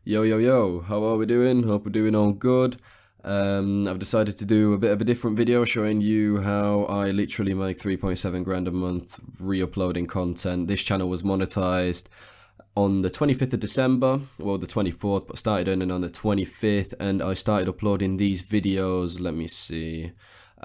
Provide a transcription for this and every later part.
Yo, yo, yo, how are we doing? Hope we're doing all good. I've decided to do a bit of a different video showing you how I literally make 3.7 grand a month re-uploading content. This channel was monetized on the 25th of December, well the 24th, but started earning on the 25th, and I started uploading these videos, let me see,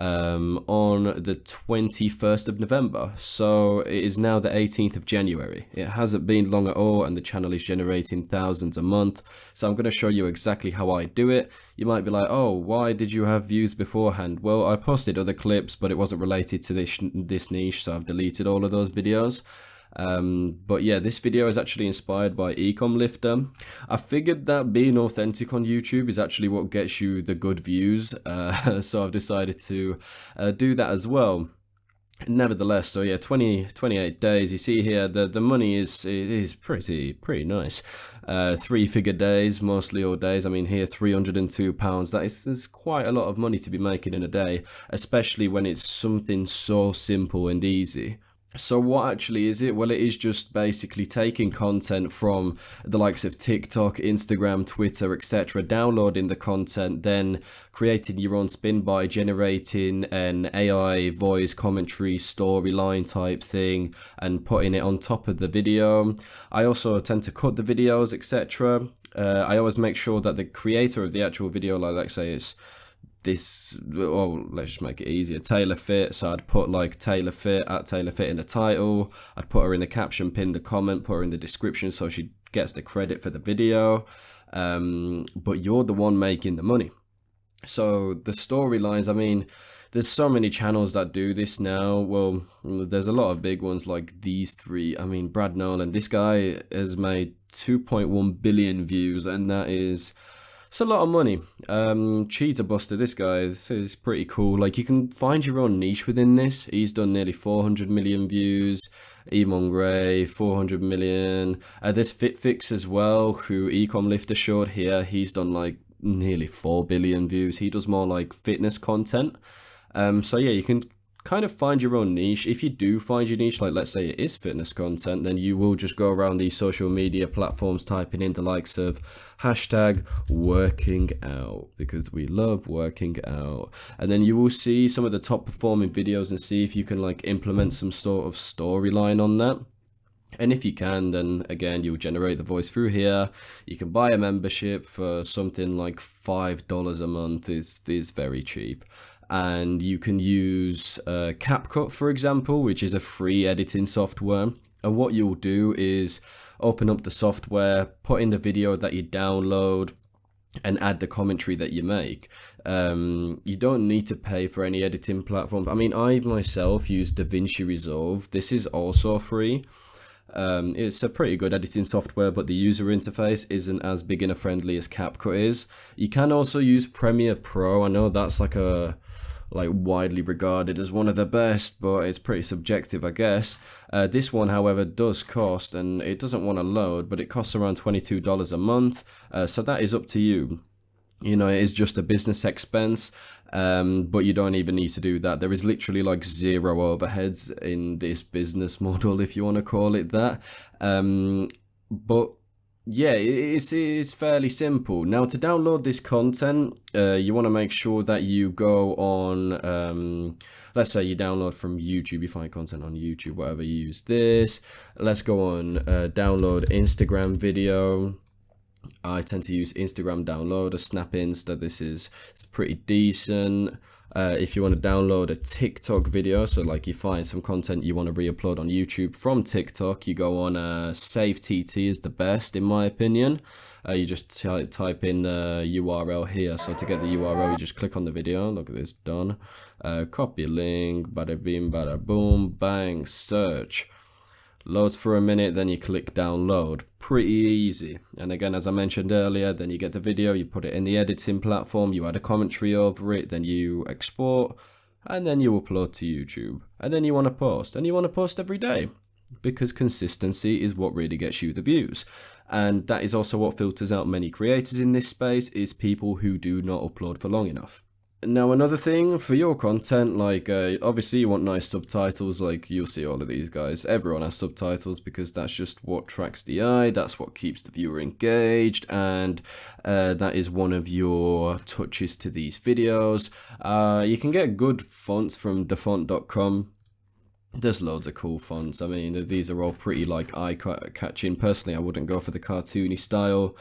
on the 21st of November. So it is now the 18th of January. It hasn't been long at all, and the channel is generating thousands a month. So I'm going to show you exactly how I do it. You might be like, oh, why did you have views beforehand? Well, I posted other clips, but it wasn't related to this niche, so I've deleted all of those videos. But yeah, this video is actually inspired by Ecom Lifter. I figured that being authentic on YouTube is actually what gets you the good views, so I've decided to do that as well. Nevertheless, so yeah, 28 days. You see here, the money is pretty nice. 3-figure days, mostly all days. I mean, here £302. There's quite a lot of money to be making in a day, especially when it's something so simple and easy. So what actually is it? Well, it is just basically taking content from the likes of TikTok, Instagram, Twitter, etc., downloading the content, then creating your own spin by generating an AI voice commentary storyline type thing and putting it on top of the video. I also tend to cut the videos, etc. I always make sure that the creator of the actual video, like let's say it's this, well, let's just make it easier, Taylor Fit, so I'd put like Taylor Fit at Taylor Fit in the title, I'd put her in the caption, pin the comment, put her in the description so she gets the credit for the video, but you're the one making the money. So the storylines, I mean, there's so many channels that do this now. Well, there's a lot of big ones like these three. I mean, Brad Nolan, this guy has made 2.1 billion views, and that is... it's a lot of money. Cheetah Buster, this guy, this is pretty cool. Like, you can find your own niche within this. He's done nearly 400 million views. Emon Gray, 400 million. There's FitFix as well, who Ecom Lifter showed here. He's done like nearly 4 billion views. He does more like fitness content. So yeah, you can kind of find your own niche. If you do find your niche, like let's say it is fitness content, then you will just go around these social media platforms typing in the likes of hashtag working out, because we love working out, and then you will see some of the top performing videos and see if you can like implement some sort of storyline on that. And if you can, then again, you'll generate the voice through here. You can buy a membership for something like $5 a month. Is very cheap. And you can use CapCut, for example, which is a free editing software. And what you'll do is open up the software, put in the video that you download, and add the commentary that you make. You don't need to pay for any editing platform. I mean, I myself use DaVinci Resolve. This is also free. It's a pretty good editing software, but the user interface isn't as beginner friendly as CapCut is. You can also use Premiere Pro. I know that's like widely regarded as one of the best, but it's pretty subjective, I guess. This one, however, does cost, and it doesn't want to load, but it costs around $22 a month. So that is up to you. You know, it is just a business expense, but you don't even need to do that. There is literally like zero overheads in this business model, if you want to call it that. But yeah, it's fairly simple. Now, to download this content, you want to make sure that you go on, let's say you download from YouTube, you find content on YouTube, whatever, you use this. Let's go on download Instagram video. I tend to use Instagram downloader, Snap Insta. It's pretty decent. If you want to download a TikTok video, so like you find some content you want to re-upload on YouTube from TikTok, you go on Save TT is the best in my opinion. You just type in the URL here. So to get the URL, you just click on the video. Look at this, done. Copy link, bada bing, bada boom, bang, search. Loads for a minute, then you click download. Pretty easy. And again, as I mentioned earlier, then you get the video, you put it in the editing platform, you add a commentary over it, then you export, and then you upload to YouTube. And then you want to post, and you want to post every day, because consistency is what really gets you the views. And that is also what filters out many creators in this space, is people who do not upload for long enough. Now, another thing for your content, like, obviously you want nice subtitles, like, you'll see all of these guys. Everyone has subtitles because that's just what tracks the eye, that's what keeps the viewer engaged, and that is one of your touches to these videos. You can get good fonts from thefont.com. There's loads of cool fonts. I mean, these are all pretty, like, eye-catching. Personally, I wouldn't go for the cartoony style.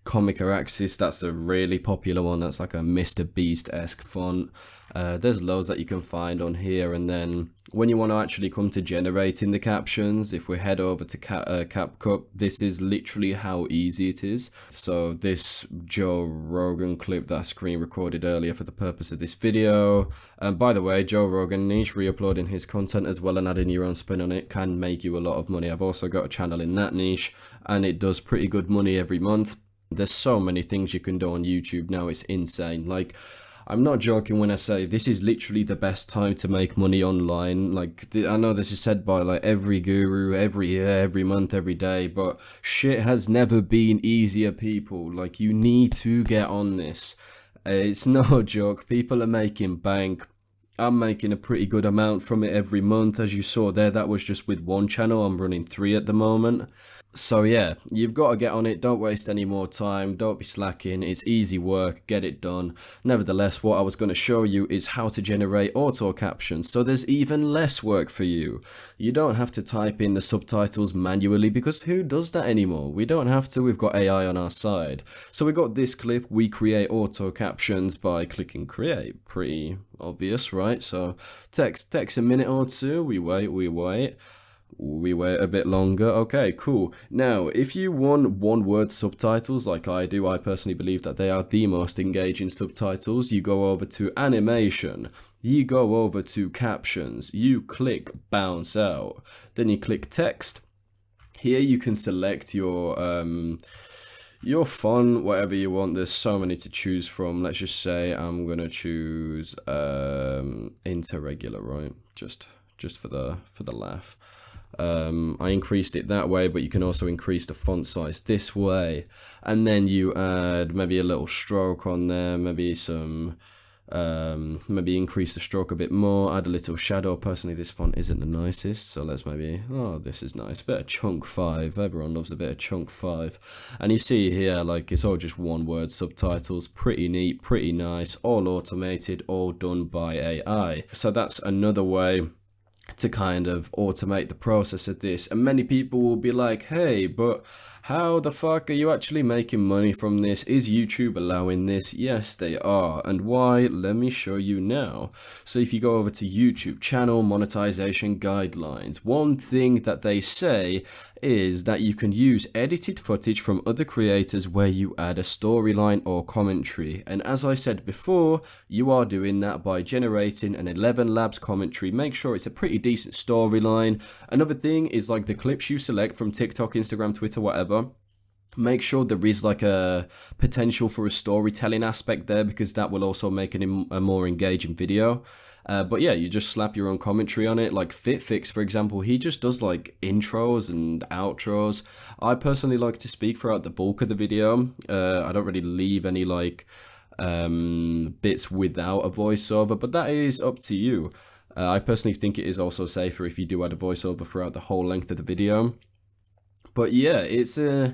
Comic Axis, that's a really popular one. That's like a Mr. Beast-esque font. There's loads that you can find on here, and then when you want to actually come to generating the captions, if we head over to CapCut, this is literally how easy it is. So this Joe Rogan clip that I screen recorded earlier for the purpose of this video, and by the way, Joe Rogan niche, re-uploading his content as well and adding your own spin on it can make you a lot of money. I've also got a channel in that niche, and it does pretty good money every month. There's so many things you can do on YouTube now, it's insane. Like, I'm not joking when I say this is literally the best time to make money online. Like, I know this is said by like every guru, every year, every month, every day, but shit has never been easier, people. Like, you need to get on this. It's no joke. People are making bank. I'm making a pretty good amount from it every month. As you saw there, that was just with one channel. I'm running 3 at the moment. So yeah, you've got to get on it. Don't waste any more time. Don't be slacking. It's easy work. Get it done. Nevertheless, what I was going to show you is how to generate auto captions. So there's even less work for you. You don't have to type in the subtitles manually, because who does that anymore? We don't have to. We've got AI on our side. So we got this clip. We create auto captions by clicking create. Pretty obvious, right? So takes a minute or two. We wait a bit longer. Okay, cool. Now, if you want one-word subtitles like I do, I personally believe that they are the most engaging subtitles. You go over to animation, you go over to captions, you click bounce out, then you click text. Here you can select your font, whatever you want. There's so many to choose from. Let's just say I'm gonna choose interregular, right? Just for the laugh. I increased it that way, but you can also increase the font size this way, and then you add maybe a little stroke on there, maybe some maybe increase the stroke a bit more, add a little shadow. Personally, this font isn't the nicest, so let's maybe, oh, this is nice, bit of chunk 5. Everyone loves a bit of chunk 5. And you see here, like, it's all just one word subtitles. Pretty neat, pretty nice, all automated, all done by AI. So that's another way to kind of automate the process of this. And many people will be like, hey, but how the fuck are you actually making money from this? Is YouTube allowing this? Yes, they are. And why? Let me show you now. So if you go over to YouTube channel monetization guidelines, one thing that they say is that you can use edited footage from other creators where you add a storyline or commentary. And as I said before, you are doing that by generating an 11 Labs commentary. Make sure it's a pretty decent storyline. Another thing is, like, the clips you select from TikTok, Instagram, Twitter, whatever, make sure there is like a potential for a storytelling aspect there, because that will also make it a more engaging video. But yeah, you just slap your own commentary on it. Like FitFix, for example, he just does like intros and outros. I personally like to speak throughout the bulk of the video. I don't really leave any like bits without a voiceover, but that is up to you. I personally think it is also safer if you do add a voiceover throughout the whole length of the video. But yeah, it's an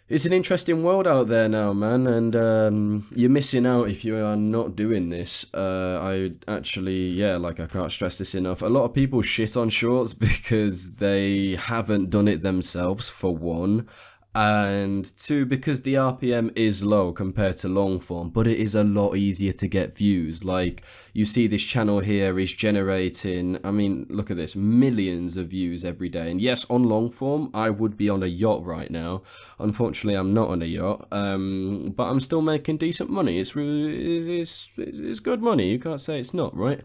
interesting world out there now, man, and you're missing out if you are not doing this. I actually, yeah, like, I can't stress this enough. A lot of people shit on shorts because they haven't done it themselves, for one. And 2, because the RPM is low compared to long form, but it is a lot easier to get views. Like, you see this channel here is generating, I mean, look at this, millions of views every day. And yes, on long form, I would be on a yacht right now. Unfortunately, I'm not on a yacht, but I'm still making decent money. It's good money. You can't say it's not, right?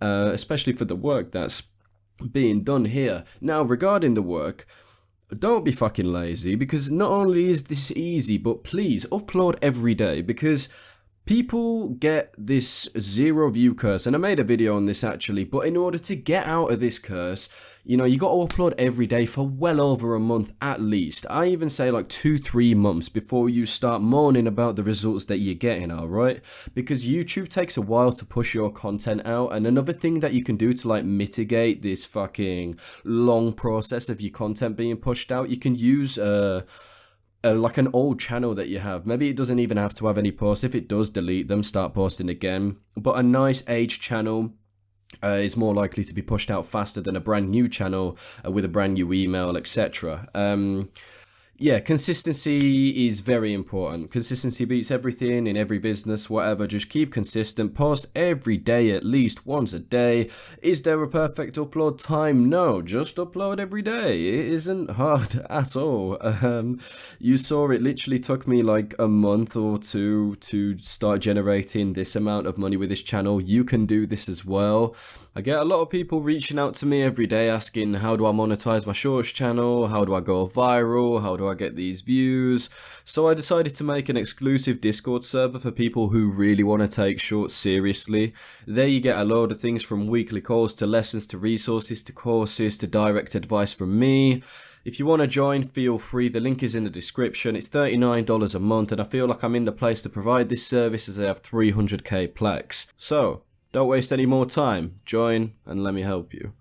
Especially for the work that's being done here. Now, regarding the work, don't be fucking lazy, because not only is this easy, but please upload every day, because People get this 0 view curse, and I made a video on this actually, but in order to get out of this curse, you know, you got to upload every day for well over a month at least. I even say like 2-3 months before you start moaning about the results that you're getting, alright? Because YouTube takes a while to push your content out, and another thing that you can do to like mitigate this fucking long process of your content being pushed out, you can use like an old channel that you have. Maybe it doesn't even have to have any posts. If it does, delete them, start posting again. But a nice aged channel is more likely to be pushed out faster than a brand new channel with a brand new email, etc. Yeah, consistency is very important. Consistency beats everything in every business, whatever. Just keep consistent. Post every day, at least once a day. Is there a perfect upload time? No, just upload every day. It isn't hard at all. You saw it literally took me like a month or two to start generating this amount of money with this channel. You can do this as well. I get a lot of people reaching out to me every day asking, how do I monetize my shorts channel? How do I go viral? How do I get these views? So I decided to make an exclusive Discord server for people who really want to take shorts seriously. There you get a load of things from weekly calls to lessons to resources to courses to direct advice from me. If you want to join, feel free. The link is in the description. It's $39 a month, and I feel like I'm in the place to provide this service as I have 300k plex. So don't waste any more time. Join and let me help you.